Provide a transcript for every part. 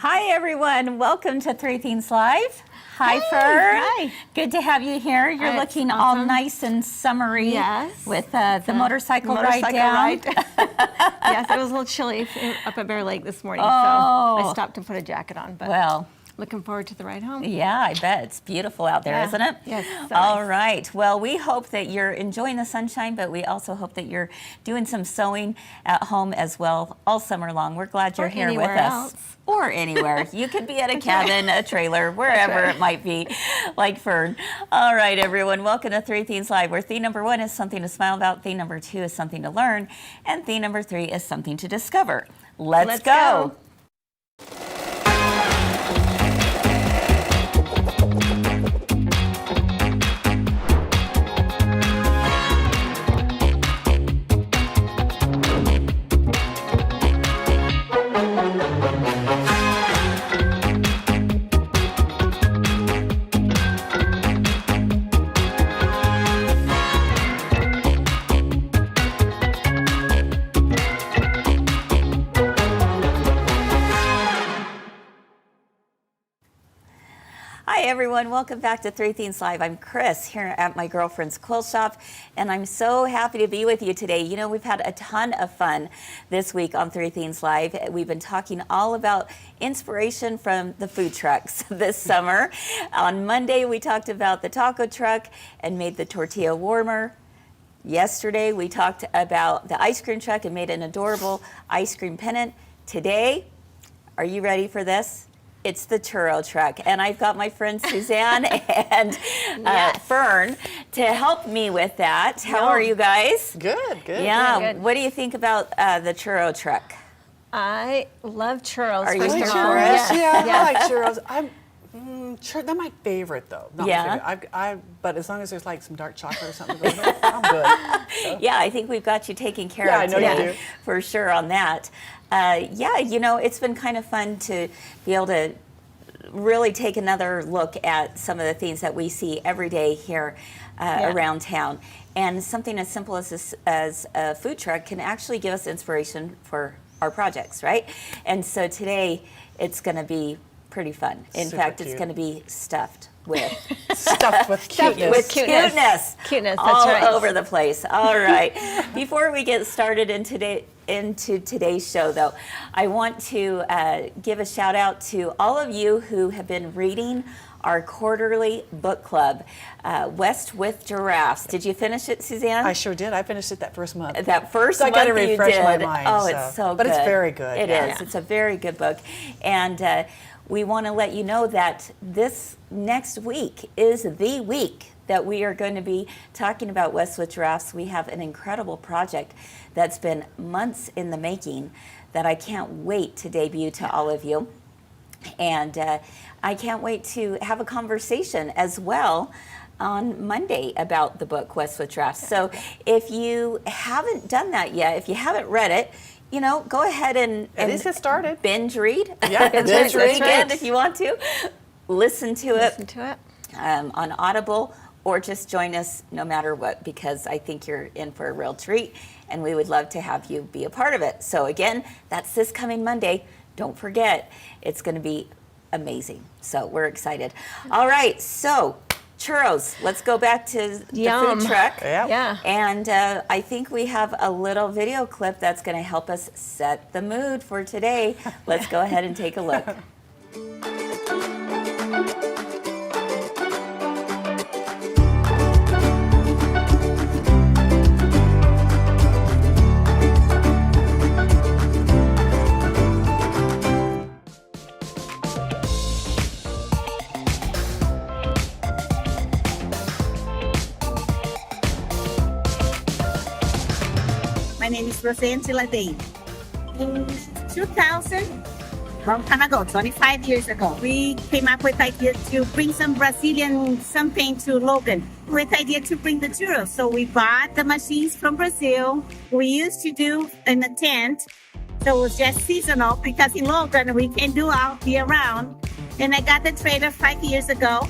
Hi, everyone. Welcome to Three Things Live. Hi, Fern. Hi. Good to have you here. You're looking all nice and summery. Yes. With the motorcycle ride down. Yes, it was a little chilly up at Bear Lake this morning, so Oh. I stopped and put a jacket on. But Well, looking forward to the ride home. yeah, I bet. It's beautiful out there, Yeah. isn't it? Yes, so All nice. right. Well, we hope that you're enjoying the sunshine, but we also hope that you're doing some sewing at home as well all summer long. We're glad you're Or here with anywhere us. else. Or anywhere. You could be at a cabin, a trailer, wherever it might be, like Fern. All right, everyone. Welcome to Three Things Live, where theme number 1 is something to smile about, theme number 2 is something to learn, and theme number 3 is something to discover. Let's go. Hi everyone, welcome back to Three Things Live. I'm Chris here at my girlfriend's quilt shop, and I'm so happy to be with you today. You know, we've had a ton of fun this week on Three Things Live. We've been talking all about inspiration from the food trucks this summer. On Monday, we talked about the taco truck and made the tortilla warmer. Yesterday, we talked about the ice cream truck and made an adorable ice cream pennant. Today, are you ready for this? It's the churro truck, and I've got my friends Suzanne and Fern to help me with that. How are you guys? Good, good. Yeah, good. what do you think about the churro truck? I love churros. Are you first like of all. churros? Yes. Yeah, Yes. I like churros. They're my favorite though. Not Yeah? my favorite. But as long as there's like some dark chocolate or something going on, I'm good. Yeah, I think we've got you taken care Yeah, of I know you today do. for sure on that. Yeah, you know, it's been kind of fun to be able to really take another look at some of the things that we see every day here around town. And something as simple as a food truck can actually give us inspiration for our projects, right? And so today it's going to be pretty fun. In Super fact, it's cute. going to be stuffed with Stuffed with cuteness. with cuteness, Cuteness, that's all right. over the place. All right. Before we get started into today's show, though, I want to give a shout out to all of you who have been reading our quarterly book club, West with Giraffes. Did you finish it, Suzanne? I sure did. I finished it that first month. That first So I month gotta you refresh my did. mind, Oh, so- it's so good. but it's very good, It yeah. is. It's a very good book. And we want to let you know that this next week is the week that we are going to be talking about West with Giraffes. We have an incredible project that's been months in the making that I can't wait to debut to all of you. And I can't wait to have a conversation as well on Monday about the book West with Giraffes. So if you haven't done that yet, if you haven't read it, you know, go ahead and At least get started. binge read. Yeah, binge this read. weekend Right. if you want to. Listen to it Listen to it. on Audible, or just join us no matter what, because I think you're in for a real treat, and we would love to have you be a part of it. So again, that's this coming Monday. Don't forget, it's going to be amazing. So we're excited. All right, so churros. Let's go back to the Yum. food truck. Yeah. Yeah. And I think we have a little video clip that's going to help us set the mood for today. Let's go ahead and take a look. My name is Rosa. In 2000, long time ago, 25 years ago, we came up with idea to bring some Brazilian something to Logan. With idea to bring the churros. So we bought the machines from Brazil. We used to do in a tent. So it was just seasonal because in Logan we can do all year round. And I got the trailer 5 years ago.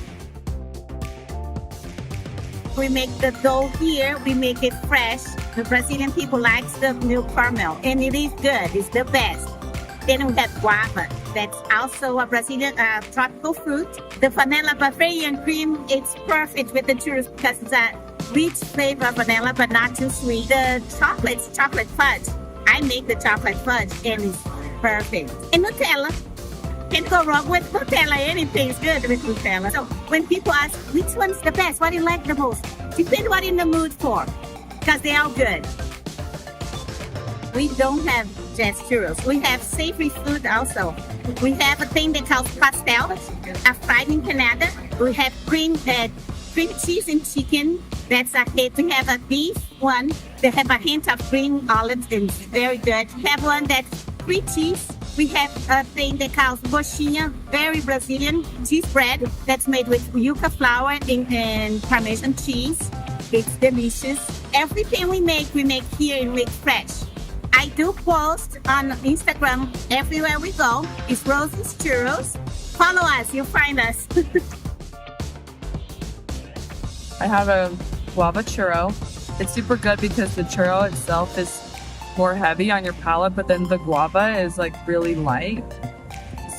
We make the dough here. We make it fresh. The Brazilian people like the milk caramel, and it is good. It's the best. Then we have guava. That's also a Brazilian tropical fruit. The vanilla Bavarian cream, it's perfect with the churros because it's a rich flavor of vanilla, but not too sweet. The chocolate's chocolate fudge. I make the chocolate fudge and it's perfect. And Nutella. Can't go wrong with Nutella. Anything's good with Nutella. So when people ask, which one's the best? What do you like the most? Depend what you're in the mood for, because they're all good. We don't have just churros. We have savory food also. We have a thing that calls pastel, a fried empanada. We have cream cheese and chicken. That's a hit. We have a beef one. They have a hint of green olives and it's very good. We have one that's free cheese. We have a thing that calls coxinha, very Brazilian cheese bread that's made with yuca flour and Parmesan cheese. It's delicious. Everything we make here and make fresh. I do post on Instagram everywhere we go. It's Rosa's Churros. Follow us, you'll find us. I have a guava churro. It's super good because the churro itself is more heavy on your palate, but then the guava is like really light.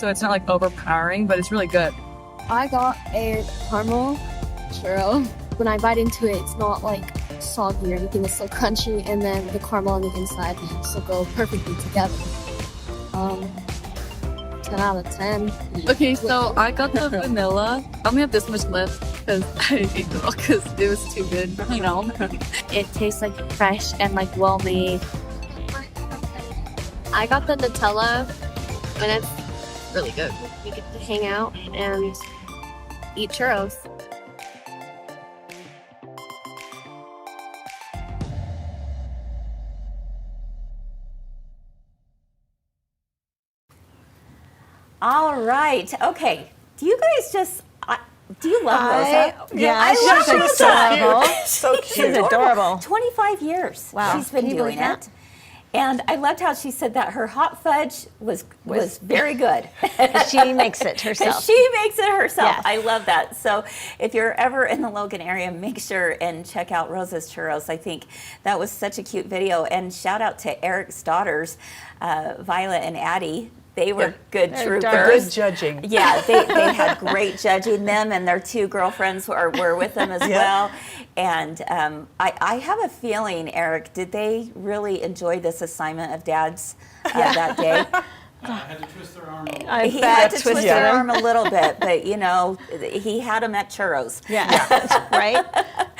So it's not like overpowering, but it's really good. I got a caramel churro. When I bite into it, it's not like soggy or anything. It's so crunchy, and then the caramel on the inside so go perfectly together. 10 out of 10. Okay, so I got the vanilla. I only have this much left because I ate it all because it was too good, you know. It tastes like fresh and like well made. I got the Nutella, and it's really good. We get to hang out and eat churros. All right. Okay. Do you guys just, do you love Rosa? Yeah, I love she's Rosa. adorable. So cute. She's adorable. 25 years Wow. she's been Can you doing believe that? it. And I loved how she said that her hot fudge was very good. She makes it herself. She makes it herself. Yes. I love that. So if you're ever in the Logan area, make sure and check out Rosa's Churros. I think that was such a cute video. And shout out to Eric's daughters, Violet and Addie. They were good troopers. Good judging. Yeah, they had great judging. Them and their two girlfriends were with them as well. And I have a feeling, Eric, did they really enjoy this assignment of Dad's that day? I had to twist their arm. He had to twist their arm a little bit, but you know, he had them at churros. Yeah. Right?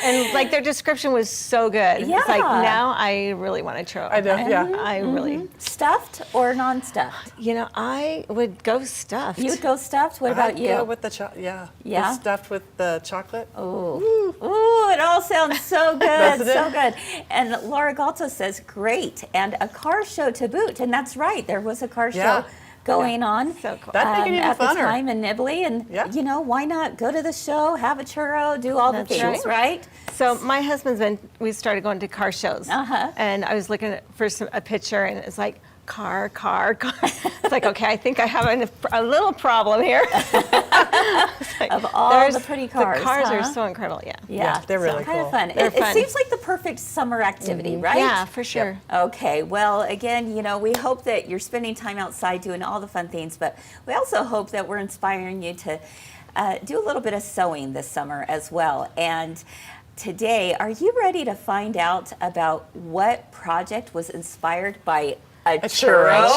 And like their description was so good. Yeah. It's like now I really want a churro. I know, yeah. I really, Stuffed or non-stuffed? you know, I would go stuffed. You would go stuffed? What about I'd you? go with the Yeah? The stuffed with the chocolate. Ooh, it all sounds so good, Doesn't it? so good. And Laura Galto says, great, and a car show to boot. And that's right, there was a car show going on So cool. That'd make it even at the funner. time in Nibley. And, you know, why not go to the show, have a churro, do all the That's things, right? So my husband's we started going to car shows. And I was looking for a picture, and it's like, car. It's like, okay, I think I have a little problem here. Like, Of all the pretty cars, The cars huh? are so incredible, yeah. Yeah, they're really kind of cool. fun. They're It fun. seems like the perfect summer activity, right? Yeah, for sure. Okay, well, again, you know, we hope that you're spending time outside doing all the fun things, but we also hope that we're inspiring you to do a little bit of sewing this summer as well. And today, are you ready to find out about what project was inspired by a churro?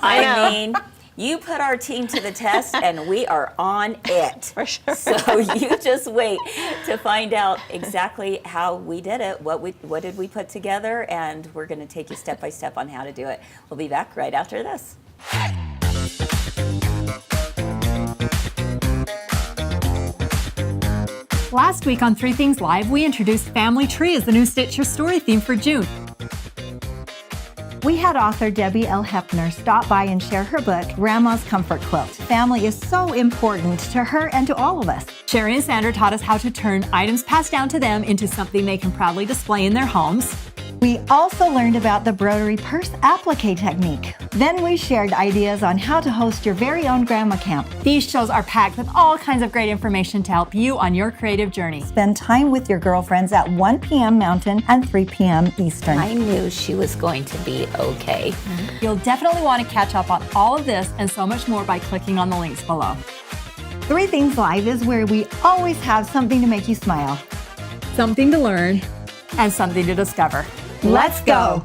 I mean, you put our team to the test, and we are on it. For sure. So you just wait to find out exactly how we did it, what did we put together, and we're going to take you step by step on how to do it. We'll be back right after this. Last week on Three Things Live, we introduced Family Tree as the new Stitch Your Story theme for June. We had author Debbie L. Hefner stop by and share her book, Grandma's Comfort Quilt. Family is so important to her and to all of us. Sherry and Sandra taught us how to turn items passed down to them into something they can proudly display in their homes. We also learned about the broderie purse applique technique. Then we shared ideas on how to host your very own grandma camp. These shows are packed with all kinds of great information to help you on your creative journey. Spend time with your girlfriends at 1 p.m. Mountain and 3 p.m. Eastern. I knew she was going to be okay. You'll definitely want to catch up on all of this and so much more by clicking on the links below. 3 Things Live is where we always have something to make you smile. Something to learn and something to discover. Let's go!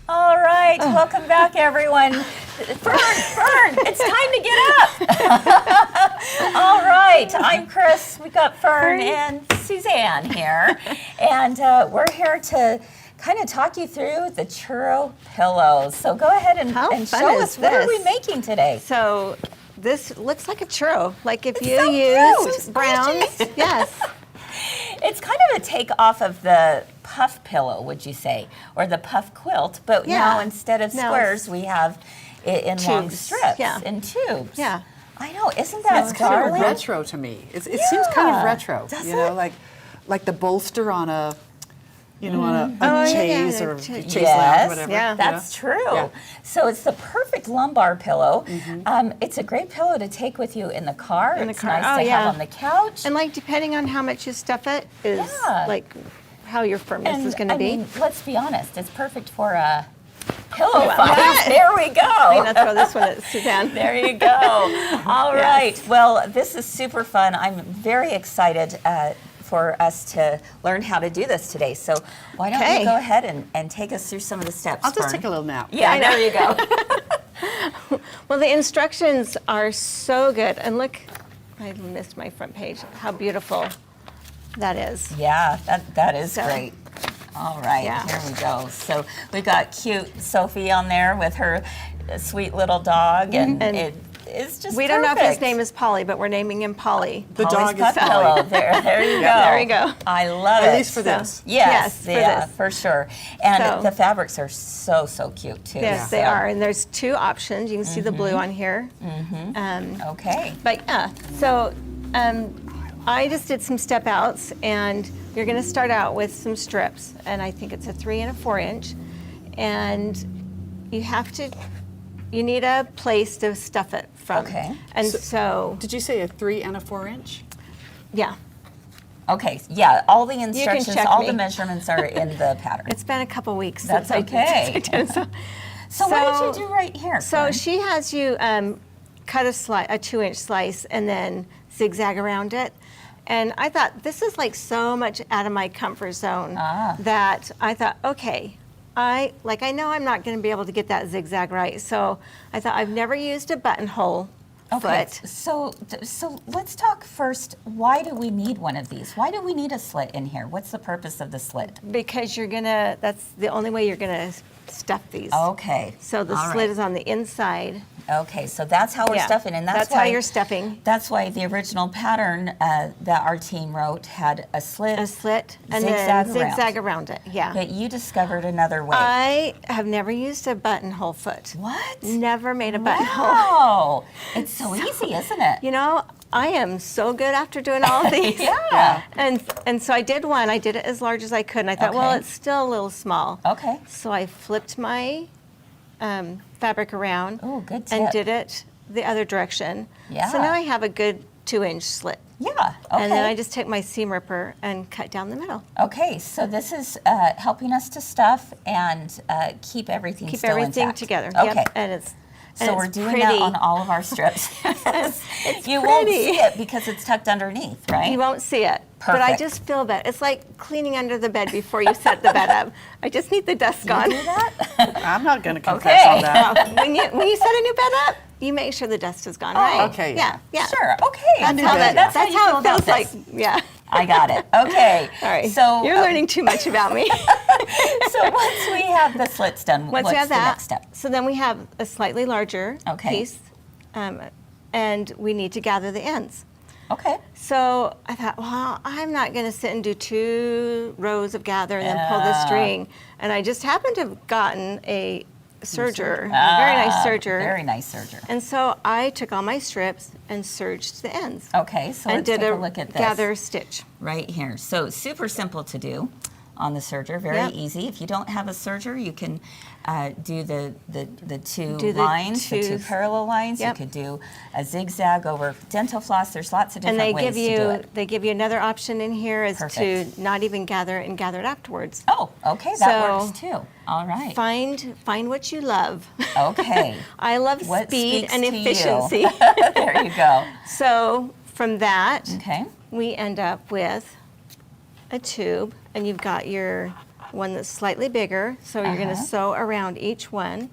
All right, welcome back, everyone. Fern, it's time to get up. All right, I'm Chris. We got Fern and Suzanne here, and we're here to kind of talk you through the Churro pillows. So go ahead and How fun show is us what are we this? making today. So this looks like a churro. Like if It's you so used cute. browns, yes. It's kind of a take off of the puff pillow, would you say, or the puff quilt, but now Yeah. instead of No, squares, we have it in long Tubes. strips Yeah. and tubes. Yeah. I know, isn't that It's kind of darling? retro to me. It seems kind Yeah. of retro. Does you know, it? like the bolster on a, on a Oh, yeah, chaise yeah, or the chaise chaise. lounge, Yes, whatever. yeah. you know? That's true. Yeah. So it's the perfect lumbar pillow. It's a great pillow to take with you in the car. In the It's car. nice Oh, to yeah. have on the couch. And like depending on how much you stuff it is Yeah. like how your firmness is going to I be. mean, let's be honest, it's perfect for a pillow fight. There we go. I'm going to throw this one at Suzanne. There you go. All right. Well, this is super fun. I'm very excited for us to learn how to do this today. So why don't Okay. you go ahead and take us through some of the steps, I'll just Fern? take a little nap. Yeah, there you go. Well, the instructions are so good. And look, I missed my front page. How beautiful that is. Yeah, that is So- great. All right, Yeah. here we go. So we've got cute Sophie on there with her sweet little dog, and And it is just We don't know if his perfect. name is Polly, but we're naming him Polly. The Polly's dog is pup Polly. pillow. There you go. There you go. I love it. At least for this. Yes, for yeah, this. for sure. And So- the fabrics are so cute too. Yes, they are. And there's 2 options. You can see the blue on here. Okay. But yeah, so I just did some step outs, and you're going to start out with some strips, and I think it's a 3 and a 4 inch, and you need a place to stuff it from. Okay. And so Did you say a 3 and a 4 inch? yeah, Okay. Yeah. All the instructions, check all me. the measurements are in the pattern. it's been a couple weeks That's since okay. I did so. So what did you do right here? So Fern? she has you cut a 2-inch slice and then zigzag around it. And I thought, this is like so much out of my comfort zone that I thought, okay, I know I'm not going to be able to get that zigzag right. So I thought, I've never used a buttonhole Okay, foot. so let's talk first. Why do we need one of these? Why do we need a slit in here? What's the purpose of the slit? Because that's the only way you're going to stuff these. Okay. So the all slit right. is on the inside. Okay, so that's how we're Yeah, stuffing, and that's how why you're stuffing. That's why the original pattern that our team wrote had a slit, A slit and zigzag then zigzag around it. Yeah. But you discovered another way. I have never used a buttonhole foot. What? Never made a buttonhole. Wow, it's so easy, isn't it? You know, I am so good after doing all these. Yeah. And so I did one. I did it as large as I could, and I thought, well, Okay. it's still a little small. Okay. So I flipped my fabric around. Ooh, good and tip. did it the other direction. Yeah. So now I have a good 2-inch slit. Yeah. Okay. And then I just took my seam ripper and cut down the middle. Okay, so this is helping us to stuff and keep everything Keep still everything intact. together. Okay. Yep. And it's So we're it's doing pretty. that on all of our strips. You won't pretty. see it because it's tucked underneath, right? You won't see it. But I Perfect. just feel that. It's like cleaning under the bed before you set the bed up. I just need the dust gone. do that? I'm not going to confess Okay. on that. when you set a new bed up, you make sure the dust is gone, right? okay, Yeah, yeah. Sure. Okay. That's knew how that. that's That's how how it you feels feel like. about Yeah. I got it. Okay. All right. So you're learning too much about me. So once we have the slits done, Once what's we have the that, next step? so then we have a slightly larger Okay. piece, and we need to gather the ends. Okay. So I thought, well, I'm not going to sit and do 2 rows of gather and then pull the string. And I just happened to have gotten a serger, a very nice serger. Very nice serger. And so I took all my strips and serged the ends. Okay, so and let's did take a look at this. Gather stitch. Right here. So super simple to do on the serger, very easy. If you don't have a serger, you can do the two lines, the two parallel lines. You could do a zigzag over dental floss. There's lots of different ways to do it. They give you another option in here is Perfect. to not even gather and gather it afterwards. Oh, okay, that works too. All right. Find what you love. Okay. I love What speed speaks and to efficiency. you? There you go. So from that, Okay. we end up with a tube, and you've got your one that's slightly bigger, so you're going to sew around each one.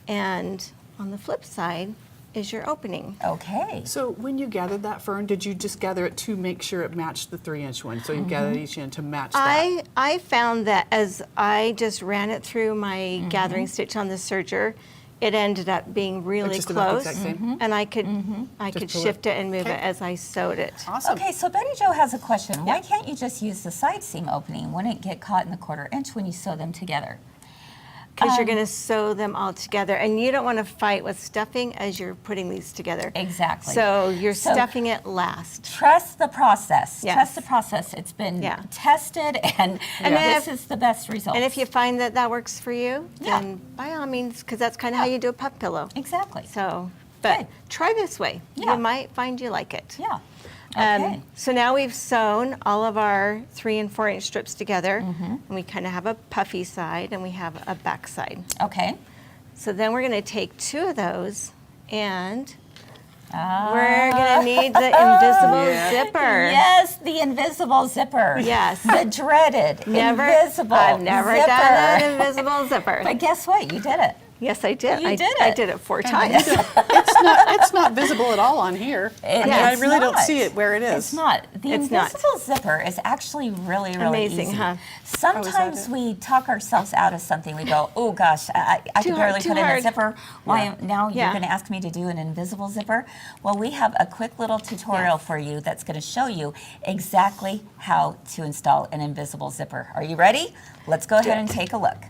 And on the flip side is your opening. Okay. So when you gathered that, Fern, did you just gather it to make sure it matched the 3-inch one? So you gathered each end to match that? I found that as I just ran it through my gathering stitch on the serger, it ended up being really just about the close, exact same? and I could Just pull shift it and move Okay. it as I sewed it. Awesome. Okay, so Betty Jo has a question. Why can't you just use the side seam opening? Wouldn't it get caught in the 1/4 inch when you sew them together? Because you're going to sew them all together, and you don't want to fight with stuffing as you're putting these together. Exactly. So you're stuffing it last. Trust the process. Yes. Trust the process. It's been tested, and this is the best result. And if you find that that works for you, then by all means, because that's kind of how you do a puff pillow. Exactly. So, but Good. try this way. Yeah. You might find you like it. Yeah. Okay. So now we've sewn all of our 3 and 4 inch strips together, and we kind of have a puffy side and we have a back side. Okay. So then we're going to take 2 of those, and we're going to need the invisible zipper. Yes, the invisible zipper. Yes. The dreaded invisible I've never zipper. done an invisible zipper. But guess what? You did it. Yes, I did. You I did I it. did it 4 times. It's not visible at all on here. I mean, I It's really don't not. see it where it is. It's not. The It's not. invisible zipper is actually really, really Amazing, easy. huh? Sometimes we talk ourselves out of something. We go, oh gosh, I Too could hard, barely too put in a hard. zipper. Why now you're Yeah. going to ask me to do an invisible zipper? Well, we have a quick little tutorial for you that's going to show you exactly how to install an invisible zipper. Are you ready? Let's go ahead and take a look.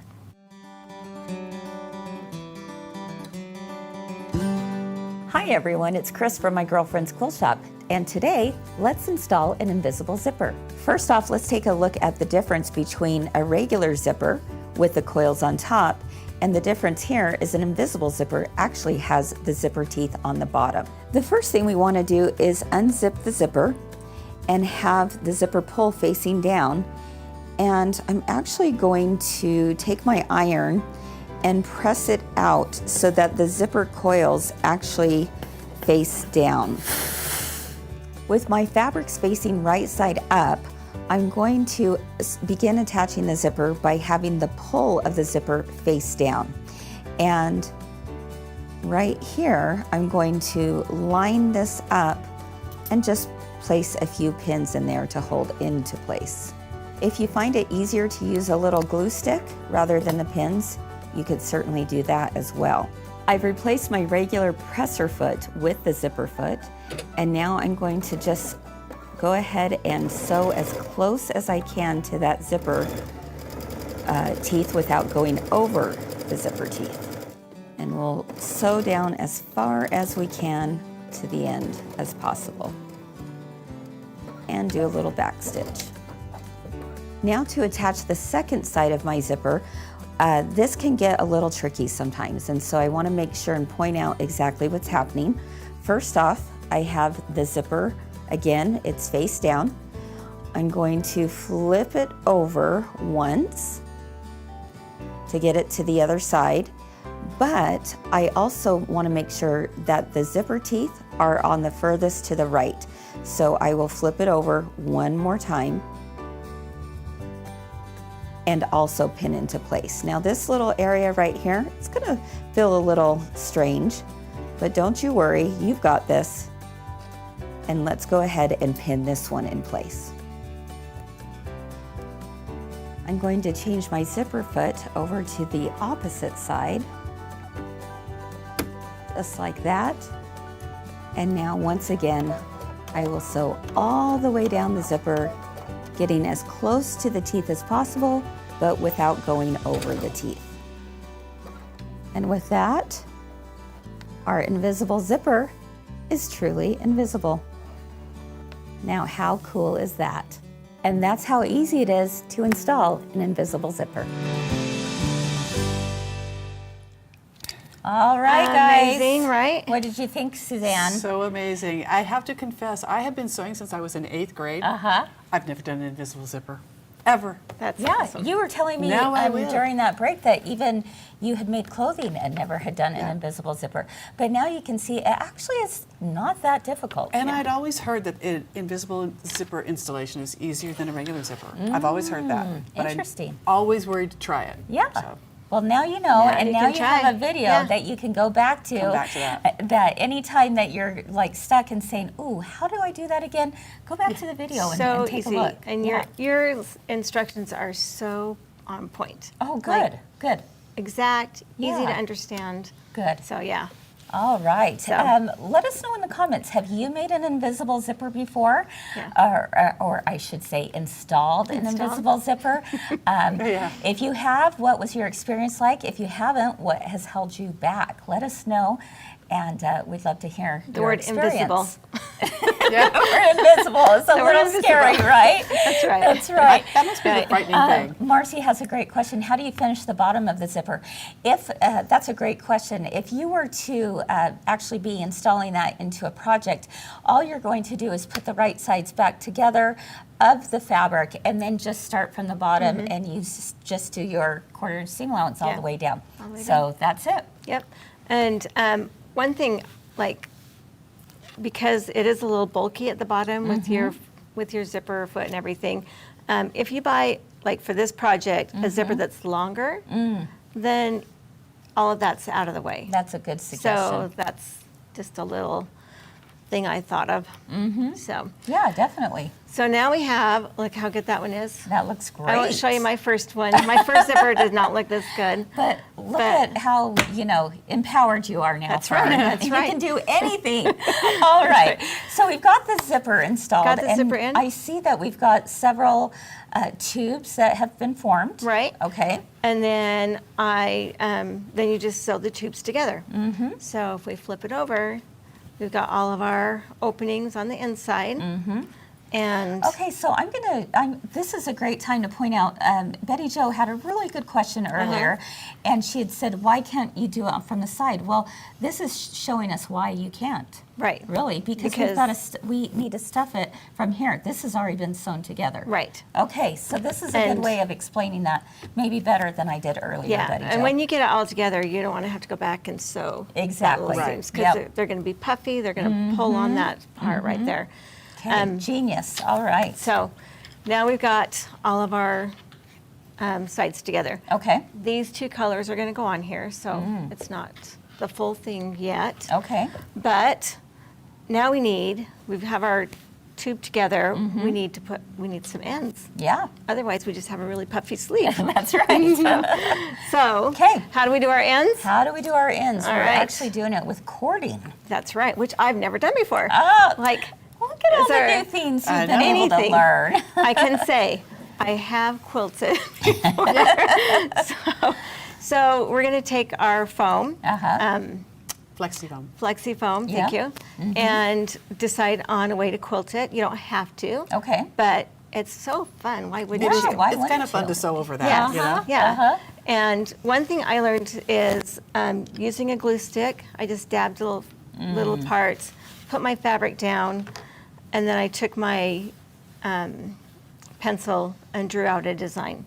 Hi everyone, it's Chris from My Girlfriend's Quilt Shop, and today let's install an invisible zipper. First off, let's take a look at the difference between a regular zipper with the coils on top, and the difference here is an invisible zipper actually has the zipper teeth on the bottom. The first thing we want to do is unzip the zipper and have the zipper pull facing down, and I'm actually going to take my iron and press it out so that the zipper coils actually face down. With my fabrics facing right side up, I'm going to begin attaching the zipper by having the pull of the zipper face down. And right here, I'm going to line this up and just place a few pins in there to hold into place. If you find it easier to use a little glue stick rather than the pins, you could certainly do that as well. I've replaced my regular presser foot with the zipper foot, and now I'm going to just go ahead and sew as close as I can to that zipper teeth without going over the zipper teeth. And we'll sew down as far as we can to the end as possible. And do a little back stitch. Now to attach the second side of my zipper, this can get a little tricky sometimes, and so I want to make sure and point out exactly what's happening. First off, I have the zipper, again, it's face down. I'm going to flip it over once to get it to the other side, but I also want to make sure that the zipper teeth are on the furthest to the right. So I will flip it over one more time and also pin into place. Now this little area right here, it's gonna feel a little strange, but don't you worry, you've got this. And let's go ahead and pin this one in place. I'm going to change my zipper foot over to the opposite side, just like that. And now once again, I will sew all the way down the zipper, getting as close to the teeth as possible, but without going over the teeth. And with that, our invisible zipper is truly invisible. Now, how cool is that? And that's how easy it is to install an invisible zipper. All right, guys. Amazing, right? What did you think, Suzanne? So amazing. I have to confess, I have been sewing since I was in 8th grade. I've never done an invisible zipper, ever. That's Yeah, awesome. you were telling me Now I will. during that break that even you had made clothing and never had done an invisible zipper. But now you can see it actually is not that difficult. And I'd always heard that an invisible zipper installation is easier than a regular zipper. I've always heard that. But Interesting. I'm always worried to try it. Yeah. So. Well, now you know, Yeah, and you now can you try. have a video Yeah. that you can go back to. Come back to that. That anytime that you're like stuck and saying, "Ooh, how do I do that again?" Go back to the video and, So and take easy. a look. And Yeah. your instructions are so on point. Oh, good, Like, good, exact, easy to Yeah. understand. good. So yeah. All right. So- Let us know in the comments. Have you made an invisible zipper before? Yeah. Or I should say installed an Installed. invisible zipper? Yeah. If you have, what was your experience like? If you haven't, what has held you back? Let us know. And we'd love to hear The your word experience. invisible. Yeah. We're invisible. It's a The word little invisible. scary, right? That's right. That's right. That must be the frightening thing. Marcy has a great question. How do you finish the bottom of the zipper? If that's a great question. If you were to actually be installing that into a project, all you're going to do is put the right sides back together of the fabric, and then just start from the bottom, and you just do your quarter-inch seam allowance all Yeah. the way down. All the way So that's it. Yep. And one thing, like, because it is a little bulky at the bottom with your zipper foot and everything, if you buy, like for this project, a zipper that's longer, then all of that's out of the way. That's a good suggestion. So that's just a little thing I thought of. So Yeah, definitely. now we have, look how good that one is. That looks great. I won't show you my first one. My first zipper did not look this good. But look at how, empowered you are now. That's right, Fern. that's You right. can do anything. All right. So we've got the zipper installed. Got the and zipper in. I see that we've got several tubes that have been formed. Right. Okay. And then then you just sew the tubes together. So if we flip it over, we've got all of our openings on the inside. And Okay, so this is a great time to point out, Betty Jo had a really good question earlier, and she had said, why can't you do it from the side? Well, this is showing us why you can't. Right. Really, because we've got we need to stuff it from here. This has already been sewn together. Right. Okay, so this is a good And- way of explaining that, maybe better than I did earlier, yeah, Betty and Jo. when you get it all together, you don't want to have to go back and sew Exactly. because Yep. they're going to be puffy. They're going to pull on that part right there. Okay, genius. All right. So now we've got all of our sides together. Okay. These two colors are going to go on here, so it's not the full thing yet. Okay. But now we have our tube together. We need some ends. Yeah. Otherwise, we just have a really puffy sleeve. That's right. So, Okay. how do we do our ends? How do we do our ends? All We're right. actually doing it with cording. That's right, which I've never done before. Oh, Like, look at all is the there new things I you've been know. able to Anything. learn. I can say I have quilted before. So we're going to take our foam, Flexi foam. Flexi foam, Yeah. thank you, and decide on a way to quilt it. You don't have to. Okay. But it's so fun. Why wouldn't Yeah, you? why It's kind wouldn't of fun you? to sew over that, Yeah. you know? Yeah. And one thing I learned is using a glue stick, I just dabbed little parts, put my fabric down, and then I took my pencil and drew out a design.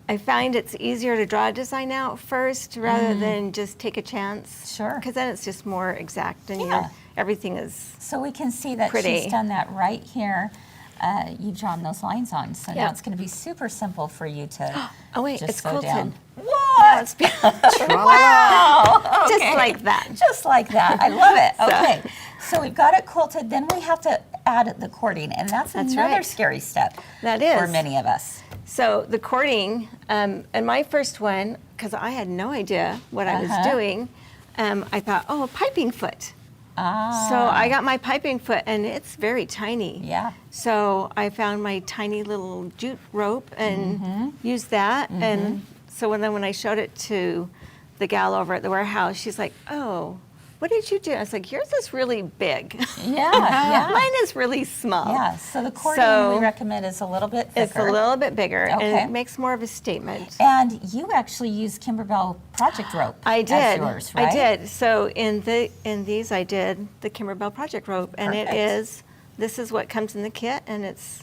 I find it's easier to draw a design out first rather than just take a chance. Sure. Because then it's just more exact and Yeah. everything is So we can see that Pretty. she's done that right here. You've drawn those lines on. So now Yeah. it's going to be super simple for you to Oh, wait, just it's sew quilted. down. Oh, What? it's beautiful. Wow. Just Okay. like that. Just like that. I love it. Okay. So we've got it quilted. Then we have to add the cording. And that's another right. scary step That for is. many of us. So the cording, and my first one, because I had no idea what I was doing, I thought, oh, a piping foot. So I got my piping foot, and it's very tiny. Yeah. So I found my tiny little jute rope and used that. And so when I showed it to the gal over at the warehouse, she's like, "Oh, what did you do?" I was like, "Yours is really big. Yeah. Mine is really small." Yeah, so the cording we recommend is a little bit thicker. It's a little bit bigger, Okay. and it makes more of a statement. And you actually use Kimberbell Project Rope. I did. As yours, right? I did. So in these, I did the Kimberbell Project Rope, and Perfect. this is what comes in the kit, and it's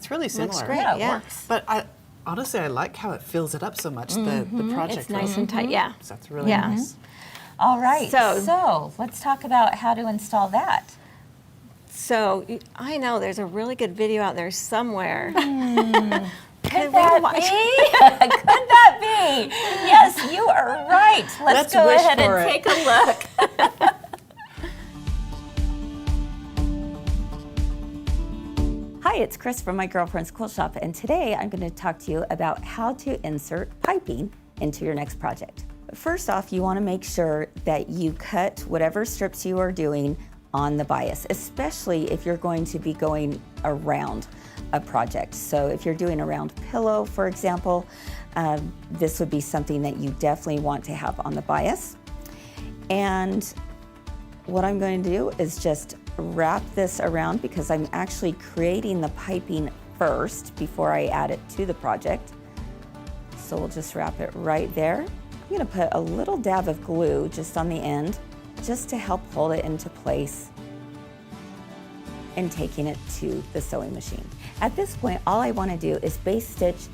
really similar. looks great. Yeah, it Yeah, works. But honestly, I like how it fills it up so much, the project. it's nice rope. and tight. Yeah. So that's really Yeah. nice. All right, So- so let's talk about how to install that. So I know there's a really good video out there somewhere. Could that be? Could that be? Yes, you are right. Let's go wish ahead for and it. take a look. Hi, it's Chris from My Girlfriend's Quilt Shop, and today I'm going to talk to you about how to insert piping into your next project. First off, you want to make sure that you cut whatever strips you are doing on the bias, especially if you're going to be going around a project. So if you're doing a round pillow, for example, this would be something that you definitely want to have on the bias. And what I'm going to do is just wrap this around because I'm actually creating the piping first before I add it to the project. So we'll just wrap it right there. I'm going to put a little dab of glue just on the end just to help hold it into place and taking it to the sewing machine. At this point, all I want to do is base stitch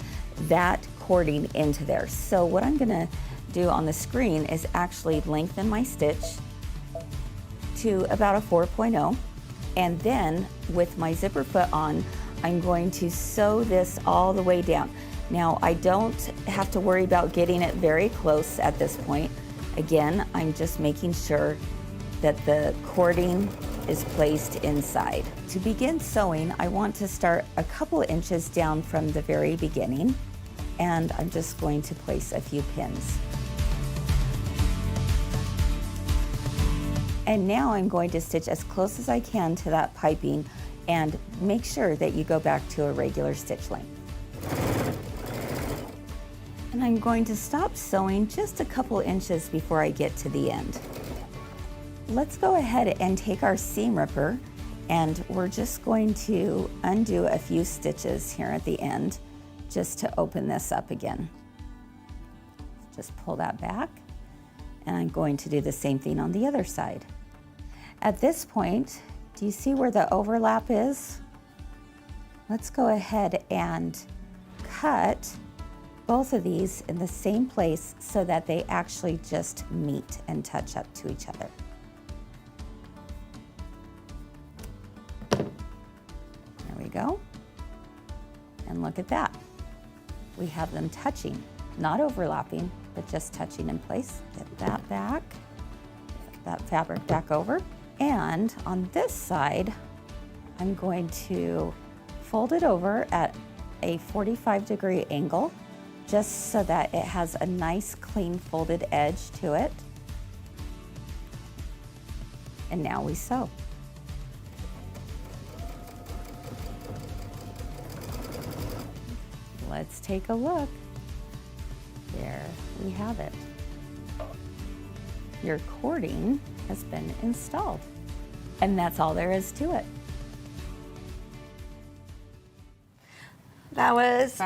that cording into there. So what I'm going to do on the screen is actually lengthen my stitch to about a 4.0, and then with my zipper foot on, I'm going to sew this all the way down. Now, I don't have to worry about getting it very close at this point. Again, I'm just making sure that the cording is placed inside. To begin sewing, I want to start a couple inches down from the very beginning, and I'm just going to place a few pins. And now I'm going to stitch as close as I can to that piping and make sure that you go back to a regular stitch length. And I'm going to stop sewing just a couple inches before I get to the end. Let's go ahead and take our seam ripper, and we're just going to undo a few stitches here at the end just to open this up again. Just pull that back, and I'm going to do the same thing on the other side. At this point, do you see where the overlap is? Let's go ahead and cut both of these in the same place so that they actually just meet and touch up to each other. There we go. And look at that. We have them touching, not overlapping, but just touching in place. Get that back, get that fabric back over. And on this side, I'm going to fold it over at a 45-degree angle, just so that it has a nice, clean, folded edge to it. And now we sew. Let's take a look. There we have it. Your cording has been installed. And that's all there is to it. That was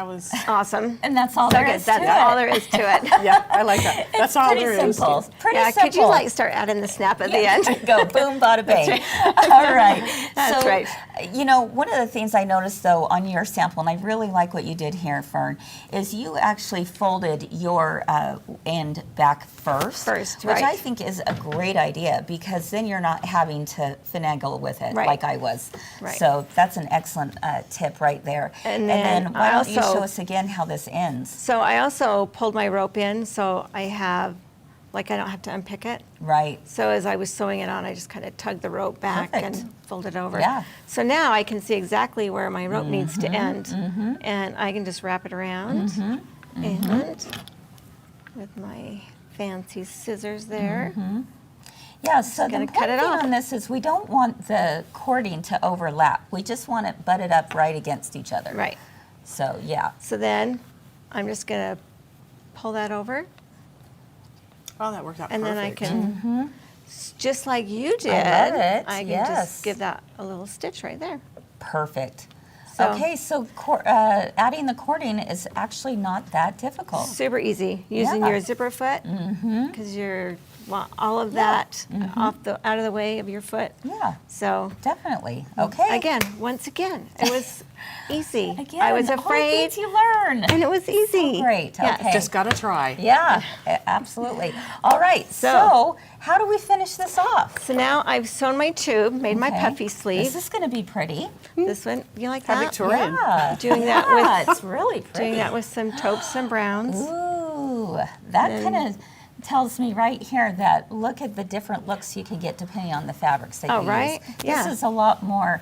awesome. And that's all So there good. is That's to all it. there is to it. Yeah, I like that. That's all Pretty there is. simple. Pretty Yeah, simple. could you like start adding the snap at the end? Go boom, bada bang. All right. That's so, right. You know, one of the things I noticed though on your sample, and I really like what you did here, Fern, is you actually folded your end back first. Which right. I think is a great idea because then you're not having to finagle with it Right. like I was. Right. So that's an excellent tip right there. And then why I don't you also- show us again how this ends? So I also pulled my rope in, so I have, like, I don't have to unpick it. Right. So as I was sewing it on, I just kind of tugged the rope back Perfect. and folded over. Yeah. So now I can see exactly where my rope needs to end, and I can just wrap it around, and with my fancy scissors there. Yeah, so the gonna important cut it thing off. on this is we don't want the cording to overlap. We just want it butted up right against each other. Right. So, yeah. So then I'm just going to pull that over, Oh, that worked out and perfect. then I can, just like you did, love it, I can yes. just give that a little stitch right there. Perfect. So- Okay, so adding the cording is actually not that difficult. Super easy using Yeah. your zipper foot because you're want all of that out of the way of your foot. Yeah, So definitely. Okay. again, once again, it was easy. Again, I was all the afraid, things you learn. and it was easy. Great. Yes. Okay. Just gotta try. Yeah, absolutely. All right. So, how do we finish this off? So now I've sewn my tube, made my Okay. puffy sleeve. This is going to be pretty. This one, you like How that? Victorian. Yeah. Doing that Yeah, with it's really pretty. doing that with some taupes and browns. Ooh, that kind of tells me right here that look at the different looks you can get depending on the fabrics that Oh, you right? use. Yeah. This is a lot more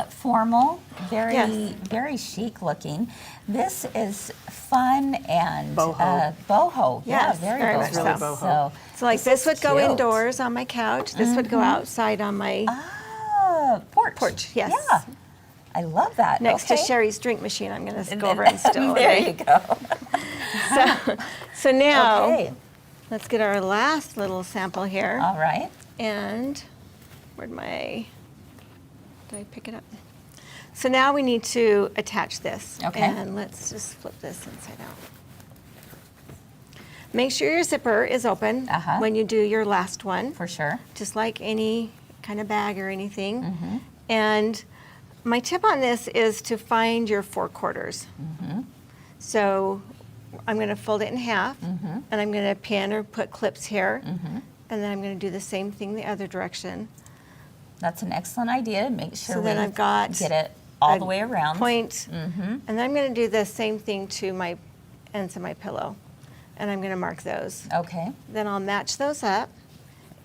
formal, very Yes. very chic looking. This is fun and Boho. boho. Yeah, Yes, very very boho. much so. So, So like this is would go cute. indoors on my couch. This would go outside on my Porch. porch. Yes. Yeah. I love that. Next okay. to Sherry's drink machine. I'm going to go over and stow There it. you go. So now Okay. let's get our last little sample here. All right. And where'd my, did I pick it up? So now we need to attach this. Okay. And let's just flip this inside out. Make sure your zipper is open when you do your last one, For sure. just like any kind of bag or anything. Mm-hmm. And my tip on this is to find your 4/4. Mm-hmm. So I'm going to fold it in half, Mm-hmm. and I'm going to pin or put clips here, and then I'm going to do the same thing the other direction. That's an excellent idea. Make sure So we then I've got get it all a the way around. Point, and then I'm going to do the same thing to my ends of my pillow, and I'm going to mark those. Okay. Then I'll match those up,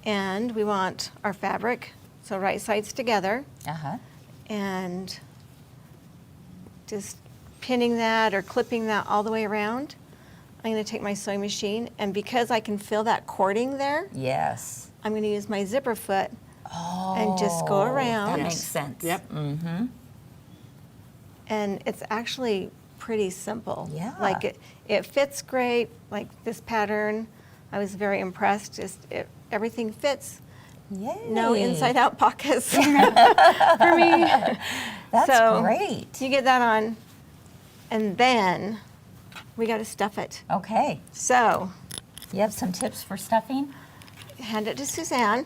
and we want our fabric, so right sides together, Uh-huh. and just pinning that or clipping that all the way around. I'm going to take my sewing machine, and because I can feel that cording there, Yes. I'm going to use my zipper foot and just go That around. makes sense. Yep. And it's actually pretty simple. Yeah. Like it fits great, like this pattern. I was very impressed. Everything fits. Yay. No inside out pockets for me. That's So, great. You get that on, and then we got to stuff it. Okay. So You have some tips for stuffing? hand it to Suzanne.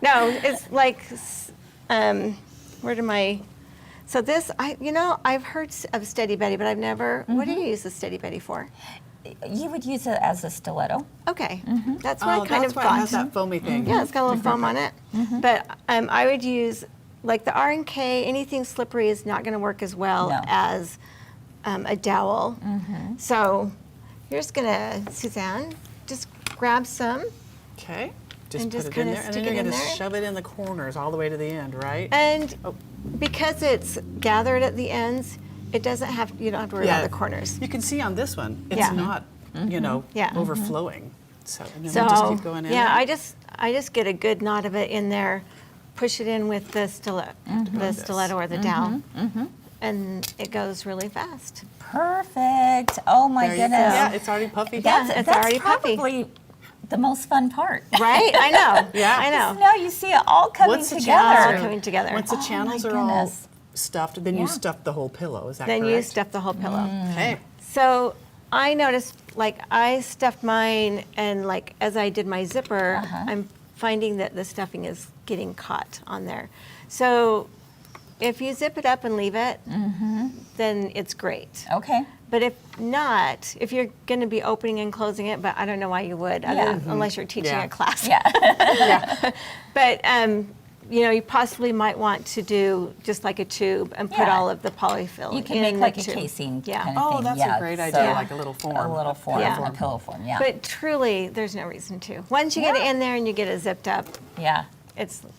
No, it's like, where do my, so this, I've heard of Steady Betty, but I've never, what do you use the Steady Betty for? You would use it as a stiletto. Okay, that's what I kind That's of why it thought. has that foamy thing. Yeah, it's got a little foam on it. But I would use, like the R&K, anything slippery is not going to work as well No. as a dowel. So you're just going to, Suzanne, just grab some. Okay. And just put it in kinda there, and stick then it you're in going to there. shove it in the corners all the way to the end, right? And because it's gathered at the ends, it doesn't have, you don't have to worry about the corners. You can see on this one, it's Yeah. not, Yeah. overflowing. So, and then So we just keep going in. yeah, there. I just get a good knot of it in there, push it in with the stiletto or the dowel, and it goes really fast. Perfect. Oh my There you go. goodness. Yeah, it's already puffy. Yeah, it's already puffy. probably the most fun part. Right? I know. Yeah. I know. Now you see it all coming Once the together. channels All are- coming together. Once the channels are all goodness. stuffed, then you stuff the whole pillow. Is that Then correct? you stuff the whole pillow. Okay. So I noticed, like, I stuffed mine, and like as I did my zipper, I'm finding that the stuffing is getting caught on there. So if you zip it up and leave it, then it's great. Okay. But if not, if you're going to be opening and closing it, but I don't know why you would, unless you're teaching Yeah. a class. Yeah. But you possibly might want to do just like a tube and put Yeah. all of the polyfill You can in make the like a tube. casing Yeah. kind of Oh, thing. that's yeah. a great idea, So like a little form. a little form, Yeah. a pillow form. Yeah. But truly, there's no reason to. Once you get it Yeah. in there and you get it zipped up, yeah.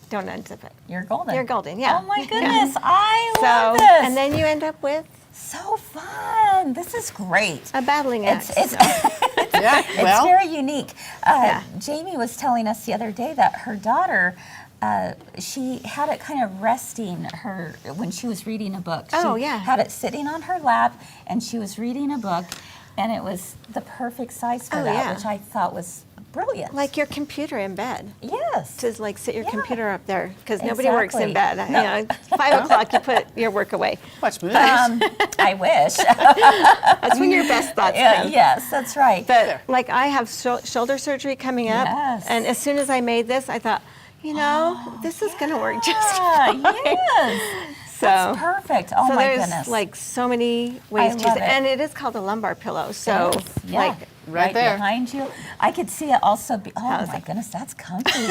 don't unzip it. You're golden. You're golden, yeah. Oh my goodness, I So, love this. and then you end up with so fun. This is great. a battling axe. It's Yeah, It's very unique. Jamie was telling us the other day that her daughter, she had it kind of resting her when she was reading a book. She had it sitting on her lap, and she was reading a book, and it was the perfect size for that, which I thought was brilliant. Like your computer in bed. Yes. To like sit your computer up there, because nobody works in bed. You know, 5 o'clock you put your work away. Watch movies. I wish. That's when your best thoughts come. Yes, that's right. But like I have shoulder surgery coming up, and as soon as I made this, I thought, you know, this is going to work just fine. Yes. So that's perfect. Oh my there's goodness. like so many ways to use it. And it is called a lumbar pillow. So like right there behind you. I could see it also be, oh my goodness, that's comfy.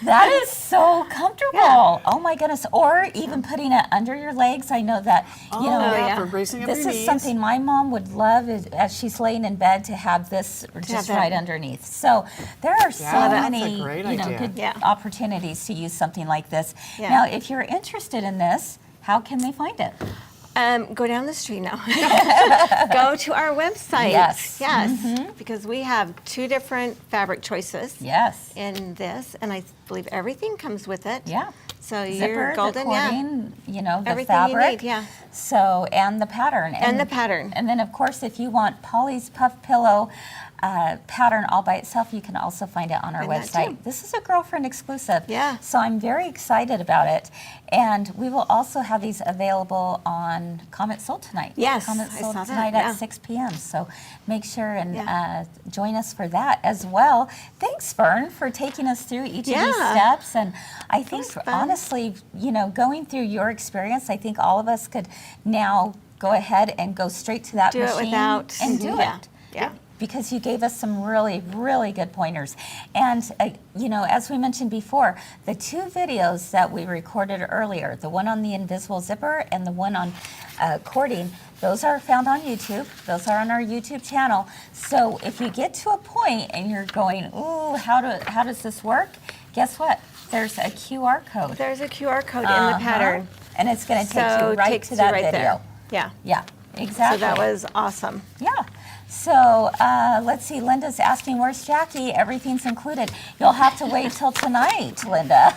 That is so comfortable. Yeah. Oh my goodness. Or even putting it under your legs. I know that, you know, for bracing up this your is knees. Something my mom would love as she's laying in bed to have this just right underneath. So there are so many good opportunities to use something like this. Yeah. Now, if you're interested in this, how can they find it? Go down the street now. Go to our website. Yes. Yes. Because we have 2 different fabric choices. Yes. In this, and I believe everything comes with it. Yeah. So Zipper, you're golden, the cording, you know, the everything fabric. you need, So, and the pattern. And the pattern. And then, of course, if you want Polly's Puff Pillow pattern all by itself, you can also find it on our website. This is a girlfriend exclusive. Yeah. So I'm very excited about it. And we will also have these available on Comment Sold tonight. Yes, Comment I Sold saw that, tonight at 6 p.m. So make sure and join us for that as well. Thanks, Fern, for taking us through each of these steps. And I think, honestly, you know, going through your experience, I think all of us could now go ahead and go straight to that machine and do it. Yeah. Because you gave us some really, really good pointers. And, you know, as we mentioned before, the 2 videos that we recorded earlier, the one on the invisible zipper and the one on cording, those are found on YouTube. Those are on our YouTube channel. So if you get to a point and you're going, ooh, how does this work? Guess what? There's a QR code. There's a QR code in the pattern. And it's going to take you right to that video. There. Yeah. Yeah, exactly. So that was awesome. Yeah. So let's see, Linda's asking, where's Jackie? Everything's included. You'll have to wait till tonight, Linda.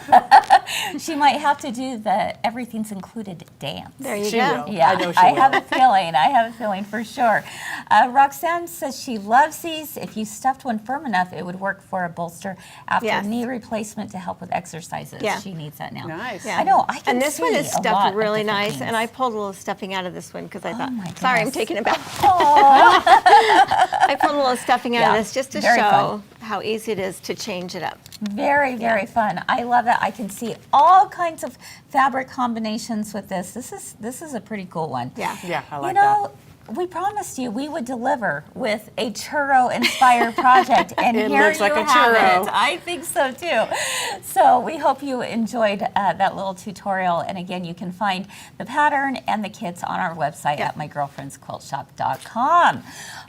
She might have to do the everything's included dance. There you She go. will. Yeah, I know she I will. have a feeling. I have a feeling for sure. Roxanne says she loves these. If you stuffed one firm enough, it would work for a bolster after knee replacement to help with exercises. Yeah. She needs that now. Nice. I know. I can And this one see is a lot stuffed of really different nice, things. and I pulled a little stuffing out of this one because I thought, my sorry, I'm goodness. taking it back. Aw. I pulled a little stuffing out of this just to very show how easy it is to change it up. Very, very fun. I love it. I can see all kinds of fabric combinations with this. This is a pretty cool one. Yeah. Yeah, I like You know, we promised you we would deliver with a churro-inspired project, and It here looks like you a have churro. it. I think so too. So we hope you enjoyed that little tutorial. And again, you can find the pattern and the kits on our website at mygirlfriendsquiltshop.com.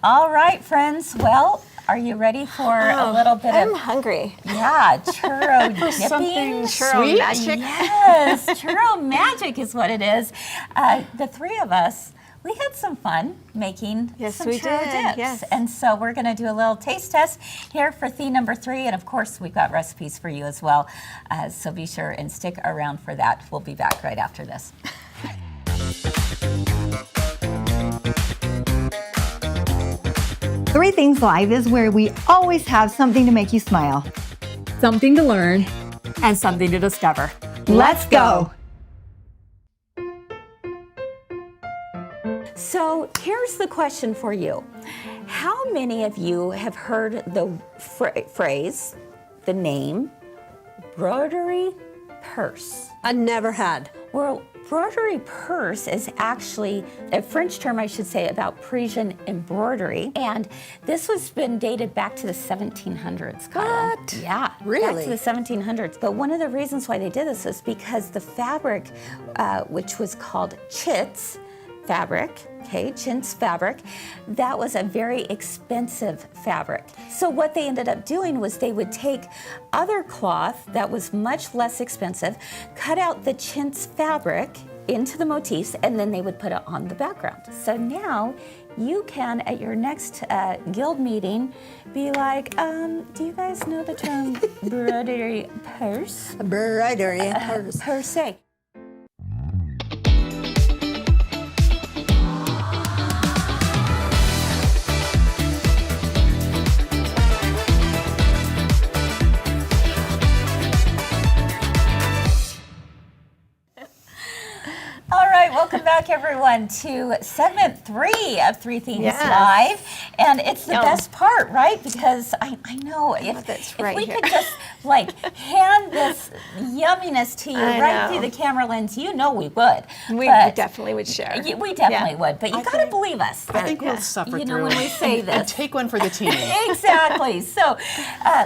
All right, friends. Well, are you ready for a little bit I'm of hungry. churro dipping? something Churro sweet? magic. Yes, churro magic is what it is. The 3 of us, we had some fun making some we churro did, dips. yes. And so we're going to do a little taste test here for theme number 3. And of course, we've got recipes for you as well. So be sure and stick around for that. We'll be back right after this. Three Things Live is where we always have something to make you smile. Something to learn. And something to discover. Let's go. So here's the question for you. How many of you have heard the phrase, the name, broderie purse? I never had. Well, broderie purse is actually a French term, I should say, about Parisian embroidery. And this was been dated back to the 1700s, Kyle. What? Yeah. Really? Back to the 1700s. But one of the reasons why they did this is because the fabric, which was called chintz fabric, chintz fabric, that was a very expensive fabric. So what they ended up doing was they would take other cloth that was much less expensive, cut out the chintz fabric into the motifs, and then they would put it on the background. So now you can, at your next guild meeting, be like, do you guys know the term embroidery purse? Embroidery purse. Per se. All right, welcome back, everyone, to segment 3 of Three Themes Live. And it's the best part, right? Because I know if we could just like hand this yumminess to you through the camera lens, you know we would. We definitely would share. We definitely would, but you got to believe us. I think we'll suffer you through know when we say this. and take one for the team. Exactly. So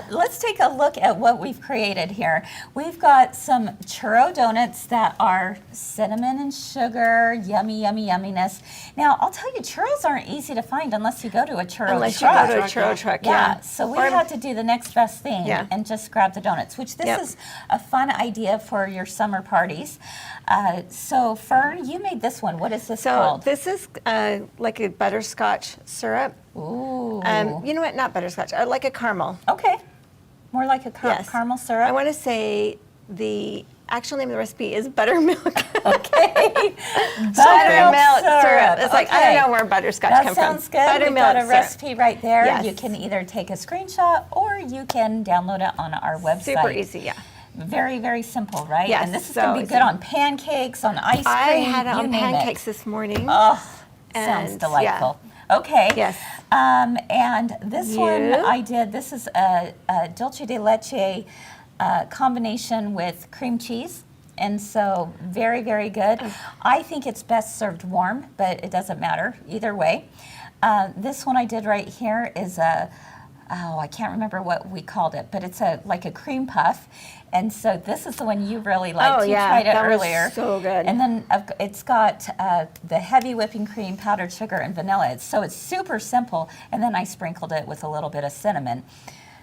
let's take a look at what we've created here. We've got some churro donuts that are cinnamon and sugar, yummy, yummy, yumminess. Now, I'll tell you, churros aren't easy to find unless you go to a churro truck. Unless you go to a churro truck, Yeah, so we had to do the next best thing and just grab the donuts, which this is a fun idea for your summer parties. So, Fern, you made this one. What is this called? So this is like a butterscotch syrup. Ooh. You know what? Not butterscotch. Like a caramel. Okay. More like a caramel syrup. I want to say the actual name of the recipe is buttermilk. Okay. Buttermilk syrup. It's like, I don't know where butterscotch comes from. That sounds good. Buttermilk We've got a syrup. recipe right there. Yes. You can either take a screenshot or you can download it on our website. Super easy, yeah. Very, very simple, right? Yes, And this is so going to be easy. good on pancakes, on ice cream. I had it you on name pancakes this morning. Oh, sounds And, delightful. Okay. Yes. And this one I did, this is a dulce de leche combination with cream cheese. And so very, very good. I think it's best served warm, but it doesn't matter either way. This one I did right here is I can't remember what we called it, but it's like a cream puff. And so this is the one you really liked. Oh, you yeah, tried it that was earlier. so good. And then it's got the heavy whipping cream, powdered sugar, and vanilla. So it's super simple. And then I sprinkled it with a little bit of cinnamon.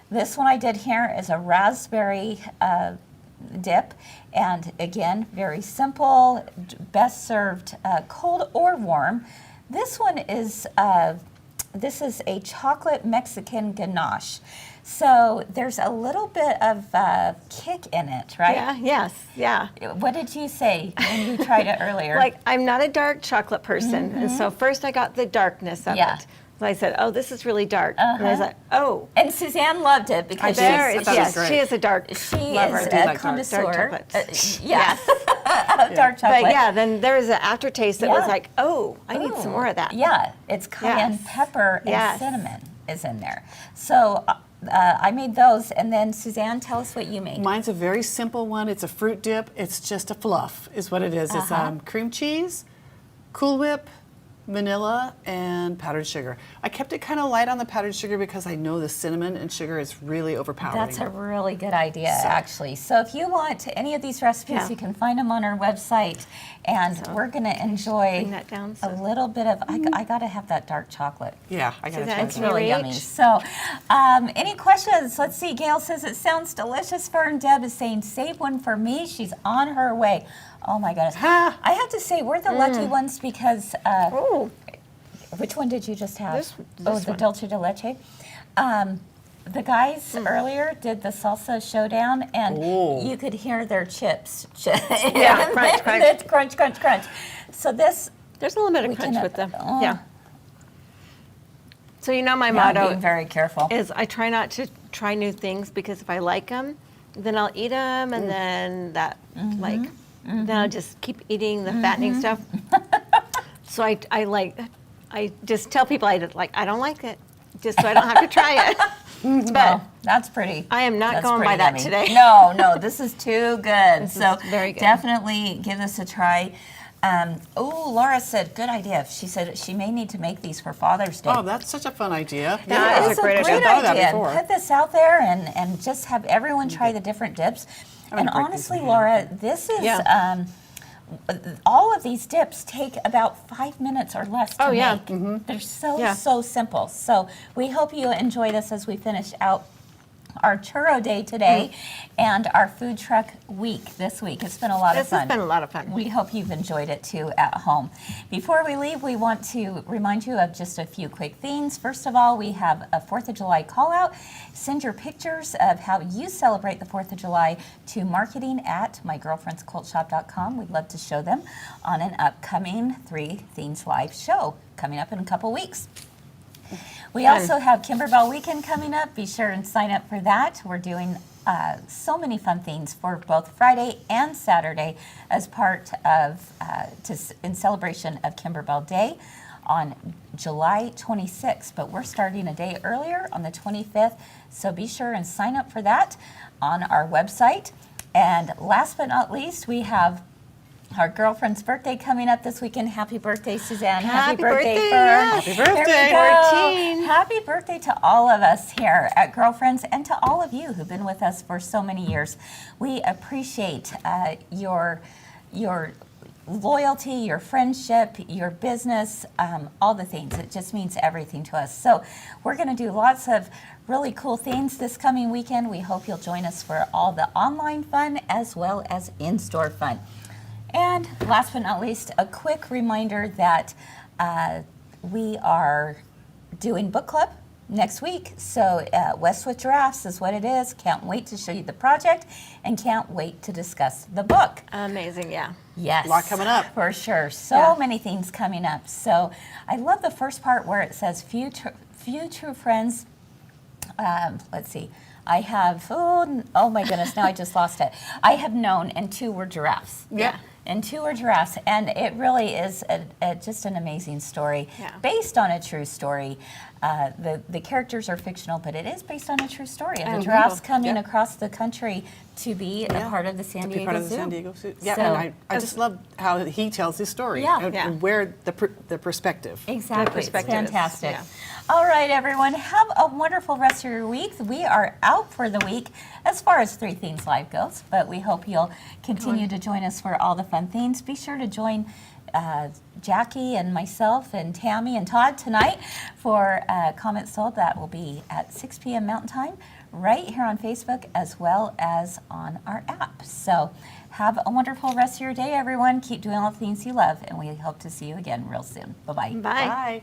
This one I did here is a raspberry dip. And again, very simple, best served cold or warm. This one is this is a chocolate Mexican ganache. So there's a little bit of kick in it, right? Yeah, yes, yeah. What did you say when you tried it earlier? Like, I'm not a dark chocolate person, and so first I got the darkness of it. So I said, oh, this is really dark. And I was like, oh. And Suzanne loved it because she is a dark lover. She is a connoisseur. Dark chocolate. Of dark chocolate. But yeah, then there was an aftertaste that was like, oh, I need some more of that. Yeah, it's cayenne pepper and cinnamon is in there. So I made those, and then Suzanne, tell us what you made. Mine's a very simple one. It's a fruit dip. It's just a fluff, is what it is. It's cream cheese, Cool Whip, vanilla, and powdered sugar. I kept it kind of light on the powdered sugar because I know the cinnamon and sugar is really overpowering. That's a really good idea, actually. So if you want any of these recipes, you can find them on our website, and we're going to enjoy a little bit of, I got to have that dark chocolate. Yeah, I got to try It's really yummy. So any questions? Let's see. Gail says, it sounds delicious. Fern Deb is saying, save one for me. She's on her way. Oh my goodness. I have to say, we're the lucky ones because, which one did you just have? This the dulce de leche. The guys earlier did the salsa showdown, and you could hear their chips. Yeah, crunch, crunch. It's crunch, crunch, crunch. So this, there's a little bit of crunch with them. Yeah. So you know my motto being very careful is I try not to try new things because if I like them, then I'll eat them, and then that then I'll just keep eating the fattening stuff. So I just tell people I don't like it, just so I don't have to try it. But that's pretty. I am not going by that today. No, this is too good. This is very good. Definitely give this a try. Laura said, good idea. She said she may need to make these for Father's Day. Oh, that's such a fun idea. That is a great idea. Put this out there and just have everyone try the different dips. And honestly, Laura, this is all of these dips take about 5 minutes or less to make. They're so simple. So we hope you enjoy this as we finish out our Churro Day today and our food truck week this week. It's been a lot of fun. This has been a lot of fun. We hope you've enjoyed it too at home. Before we leave, we want to remind you of just a few quick things. First of all, we have a 4th of July call out. Send your pictures of how you celebrate the 4th of July to marketing@mygirlfriendsquiltshop.com. We'd love to show them on an upcoming 3 Themes Live show coming up in a couple weeks. We also have Kimberbell Weekend coming up. Be sure and sign up for that. We're doing so many fun things for both Friday and Saturday as part of, in celebration of Kimberbell Day on July 26th. But we're starting a day earlier on the 25th, so be sure and sign up for that on our website. And last but not least, we have our girlfriend's birthday coming up this weekend. Happy birthday, Suzanne. Happy birthday, Fern. yes. Happy birthday. There we go. 14. Happy birthday to all of us here at Girlfriends and to all of you who've been with us for so many years. We appreciate your loyalty, your friendship, your business, all the things. It just means everything to us. So we're going to do lots of really cool things this coming weekend. We hope you'll join us for all the online fun as well as in-store fun. And last but not least, a quick reminder that we are doing book club next week. So West with Giraffes is what it is. Can't wait to show you the project and can't wait to discuss the book. Amazing, yeah. Yes. A lot coming up. For sure. So many things coming up. So I love the first part where it says few true friends. Let's see. I have, oh my goodness, now I just lost it. I have known, and 2 were giraffes. Yeah. And 2 were giraffes, and it really is just an amazing story, Yeah. based on a true story. The characters are fictional, but it is based on a true story. And the Oh, giraffes cool. coming Yeah. across the country to be a part of the San To be Diego part of the Zoo. San Diego Zoo. Yeah, So- and I just love how he tells his story. Yeah. and Yeah. where the perspective. Exactly. It's perspective is- fantastic. yeah. All right, everyone. Have a wonderful rest of your week. We are out for the week as far as 3 Themes Live goes, but we hope you'll continue to join us for all the fun things. Be sure to join Jackie and myself and Tammy and Todd tonight for Comments Sold. That will be at 6 p.m. Mountain Time right here on Facebook as well as on our app. So have a wonderful rest of your day, everyone. Keep doing all the things you love, and we hope to see you again real soon. Bye-bye. Bye. Bye.